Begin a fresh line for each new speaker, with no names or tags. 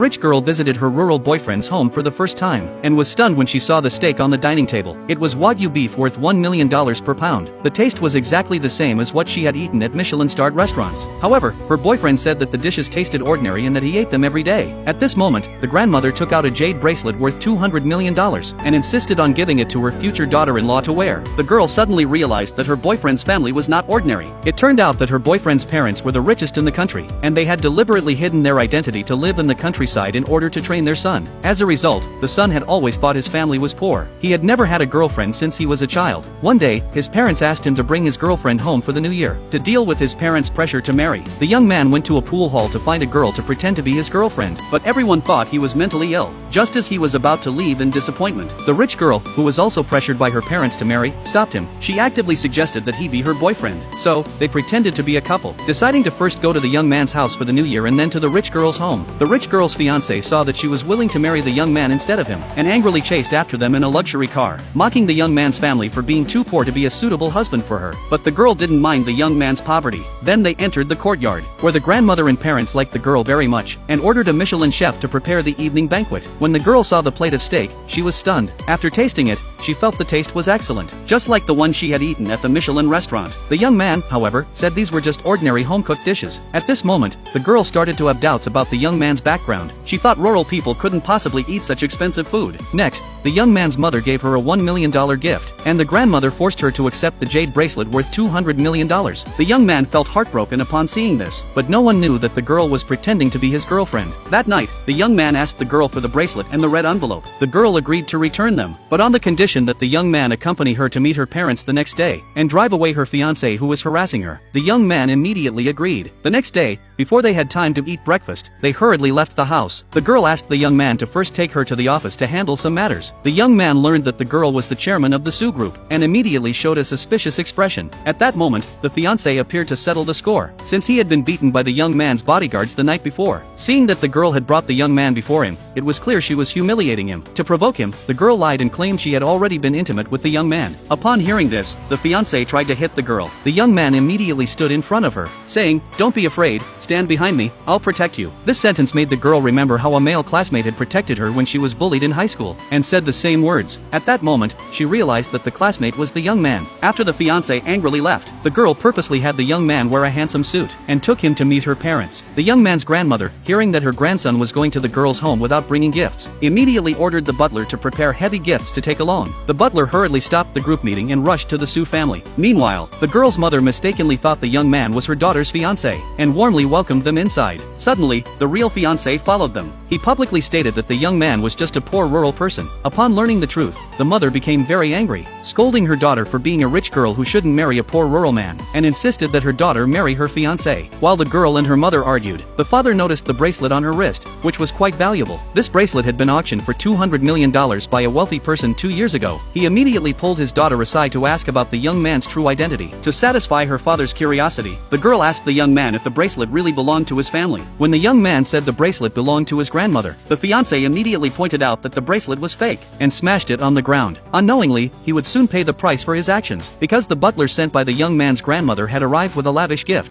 Rich girl visited her rural boyfriend's home for the first time, and was stunned when she saw the steak on the dining table. It was Wagyu beef worth $1 million per pound. The taste was exactly the same as what she had eaten at Michelin-starred restaurants. However, her boyfriend said that the dishes tasted ordinary and that he ate them every day. At this moment, the grandmother took out a jade bracelet worth $200 million, and insisted on giving it to her future daughter-in-law to wear. The girl suddenly realized that her boyfriend's family was not ordinary. It turned out that her boyfriend's parents were the richest in the country, and they had deliberately hidden their identity to live in the countryside in order to train their son. As a result, the son had always thought his family was poor. He had never had a girlfriend since he was a child. One day, his parents asked him to bring his girlfriend home for the new year. To deal with his parents' pressure to marry, the young man went to a pool hall to find a girl to pretend to be his girlfriend, but everyone thought he was mentally ill. Just as he was about to leave in disappointment, the rich girl, who was also pressured by her parents to marry, stopped him. She actively suggested that he be her boyfriend. So, they pretended to be a couple, deciding to first go to the young man's house for the new year and then to the rich girl's home. The rich girl's fiancé saw that she was willing to marry the young man instead of him, and angrily chased after them in a luxury car, mocking the young man's family for being too poor to be a suitable husband for her. But the girl didn't mind the young man's poverty. Then they entered the courtyard, where the grandmother and parents liked the girl very much, and ordered a Michelin chef to prepare the evening banquet. When the girl saw the plate of steak, she was stunned. After tasting it, she felt the taste was excellent, just like the one she had eaten at the Michelin restaurant. The young man, however, said these were just ordinary home-cooked dishes. At this moment, the girl started to have doubts about the young man's background. She thought rural people couldn't possibly eat such expensive food. Next, the young man's mother gave her a $1 million gift, and the grandmother forced her to accept the jade bracelet worth $200 million. The young man felt heartbroken upon seeing this, but no one knew that the girl was pretending to be his girlfriend. That night, the young man asked the girl for the bracelet and the red envelope. The girl agreed to return them, but on the condition that the young man accompany her to meet her parents the next day, and drive away her fiancé who was harassing her. The young man immediately agreed. The next day, before they had time to eat breakfast, they hurriedly left the house. The girl asked the young man to first take her to the office to handle some matters. The young man learned that the girl was the chairman of the Sioux group, and immediately showed a suspicious expression. At that moment, the fiancé appeared to settle the score, since he had been beaten by the young man's bodyguards the night before. Seeing that the girl had brought the young man before him, it was clear she was humiliating him. To provoke him, the girl lied and claimed she had already been intimate with the young man. Upon hearing this, the fiancé tried to hit the girl. The young man immediately stood in front of her, saying, "Don't be afraid, stand behind me, I'll protect you." This sentence made the girl remember how a male classmate had protected her when she was bullied in high school, and said the same words. At that moment, she realized that the classmate was the young man. After the fiancé angrily left, the girl purposely had the young man wear a handsome suit, and took him to meet her parents. The young man's grandmother, hearing that her grandson was going to the girl's home without bringing gifts, immediately ordered the butler to prepare heavy gifts to take along. The butler hurriedly stopped the group meeting and rushed to the Sioux family. Meanwhile, the girl's mother mistakenly thought the young man was her daughter's fiancé, and warmly welcomed them inside. Suddenly, the real fiancé followed them. He publicly stated that the young man was just a poor rural person. Upon learning the truth, the mother became very angry, scolding her daughter for being a rich girl who shouldn't marry a poor rural man, and insisted that her daughter marry her fiancé. While the girl and her mother argued, the father noticed the bracelet on her wrist, which was quite valuable. This bracelet had been auctioned for $200 million by a wealthy person 2 years ago. He immediately pulled his daughter aside to ask about the young man's true identity. To satisfy her father's curiosity, the girl asked the young man if the bracelet really belonged to his family. When the young man said the bracelet belonged to his grandmother, the fiancé immediately pointed out that the bracelet was fake, and smashed it on the ground. Unknowingly, he would soon pay the price for his actions, because the butler sent by the young man's grandmother had arrived with a lavish gift.